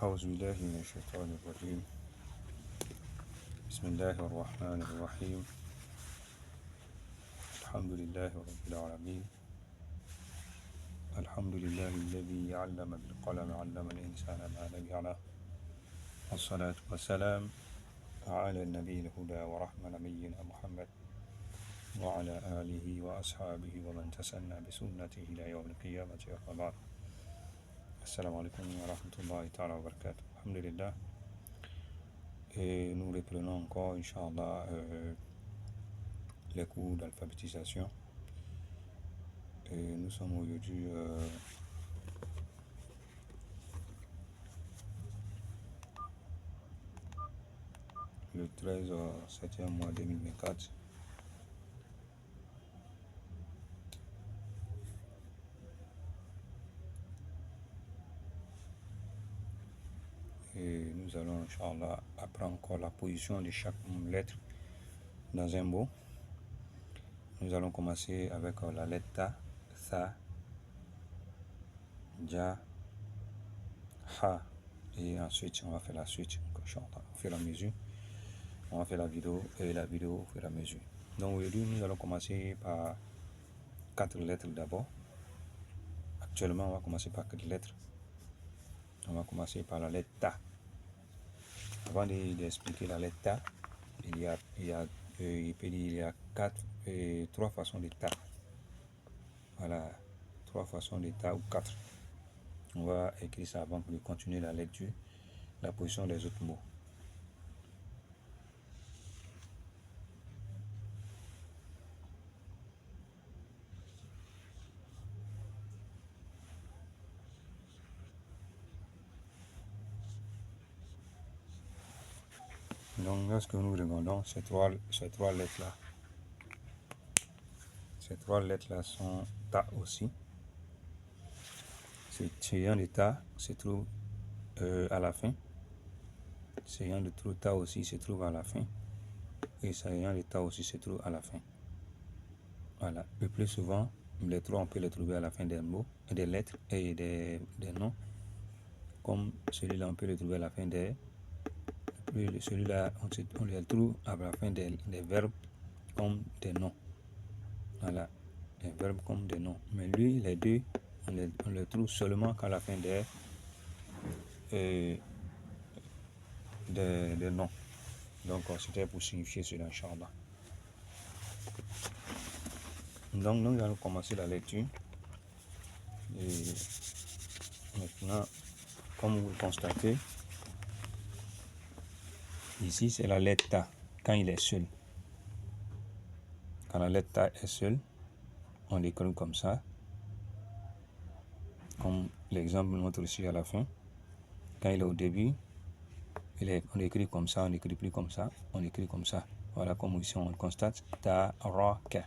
أعوذ بالله من الشيطان الرجيم. بسم الله الرحمن الرحيم. الحمد لله رب العالمين. الحمد لله الذي علم بالقلم علم الإنسان ما لم يعلم. والصلاة والسلام على النبي الهدى ورحمة نبينا محمد وعلى آله وأصحابه ومن تسنى بسنته إلى يوم القيامة وبعد. السلام عليكم ورحمة الله تعالى وبركاته. الحمد لله. Et nous reprenons encore, Inch'Allah, les cours d'alphabétisation. Et nous sommes aujourd'hui le 13 septembre mois 2024. Et nous allons, Inch'Allah, apprendre encore la position de chaque lettre dans un mot. Nous allons commencer avec la lettre Ta, Tha, Ja, Ha. Et ensuite, on va faire la suite, Inch'Allah, au fur et à mesure. On va faire la vidéo et la vidéo au fur et à mesure. Donc aujourd'hui, nous allons commencer par 4 lettres d'abord. Actuellement, on va commencer par 4 lettres. On va commencer par la lettre Ta. Avant d'expliquer la lettre Ta, il y a 3 façons de Ta. Voilà, 3 façons de Ta ou 4. On va écrire ça avant de continuer la lecture, la position des autres mots. Donc, lorsque nous regardons ces trois lettres-là, ces 3 lettres-là sont Ta aussi. Ces de Ta se trouve à la fin. Ces de Ta aussi se trouve à la fin. Et ces de Ta aussi se trouve à la fin. Voilà. Le plus souvent, les 3, on peut les trouver à la fin des mots, des lettres et des noms. Comme celui-là, on peut le trouver à la fin des... Celui-là, on le trouve à la fin des verbes comme des noms. Voilà, des verbes comme des noms. Mais lui, les deux, on le trouve seulement qu'à la fin des noms. Donc, c'était pour signifier cela, Inch'Allah. Donc, nous allons commencer la lecture. Et maintenant, comme vous le constatez, ici, c'est la lettre Ta, quand il est seul. Quand la lettre Ta est seule, on l'écrit comme ça. Comme l'exemple montre ici à la fin. Quand il est au début, on écrit comme ça, on n'écrit plus comme ça, on écrit comme ça. Voilà comme ici on constate Ta, Ra, Ka.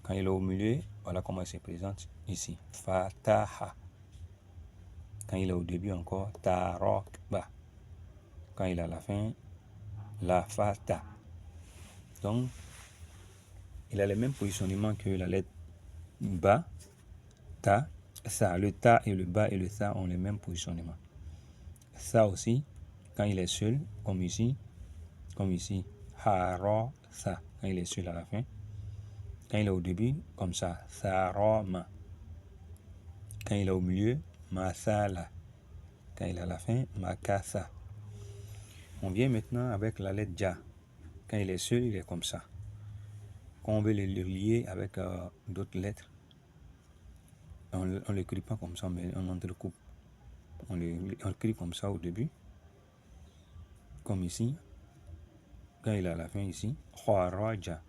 Quand il est au milieu, voilà comment il se présente ici. Fataha. Quand il est au début encore, Ta, Ra, Ba. Quand il est à la fin, La, Fata. Donc, il a le même positionnement que la lettre Ba, Ta, Sa. Le Ta et le Ba et le Sa ont le même positionnement. Sa aussi, quand il est seul, comme ici, Ha, Ra, Sa. Quand il est seul à la fin. Quand il est au début, comme ça, Sarama. Quand il est au milieu, Masala. Quand il est à la fin, Makasa. On vient maintenant avec la lettre Ja. Quand il est seul, il est comme ça. Quand on veut le lier avec d'autres lettres, on ne l'écrit pas comme ça, mais on entrecoupe. On l'écrit comme ça au début, comme ici. Quand il est à la fin, ici, Khwaraja.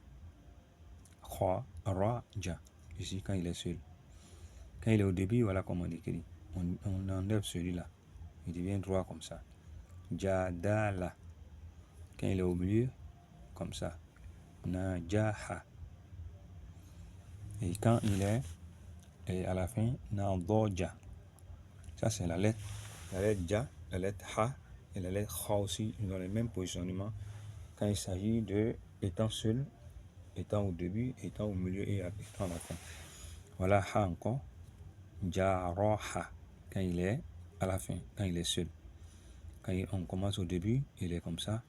Khwaraja. Ici, quand il est seul. Quand il est au début, voilà comment on écrit. On enlève celui-là. Il devient droit comme ça. Jadala. Quand il est au milieu, comme ça. Najaha. Et quand il est à la fin, Nadoja. Ça, c'est la lettre. La lettre Ja, la lettre Ha et la lettre Kha aussi, ils ont le même positionnement quand il s'agit de étant seul, étant au début, étant au milieu et étant à la fin. Voilà Ha encore. Jaraha. Quand il est à la fin, quand il est seul. Quand on commence au début, il est comme ça.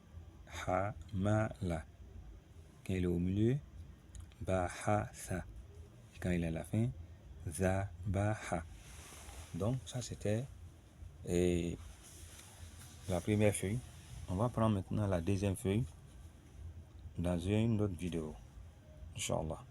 Hamala. Quand il est au milieu, bahatha. Quand il est à la fin, zabaha. Donc, ça c'était la première feuille. On va prendre maintenant la deuxième feuille dans une autre vidéo. Inch'Allah.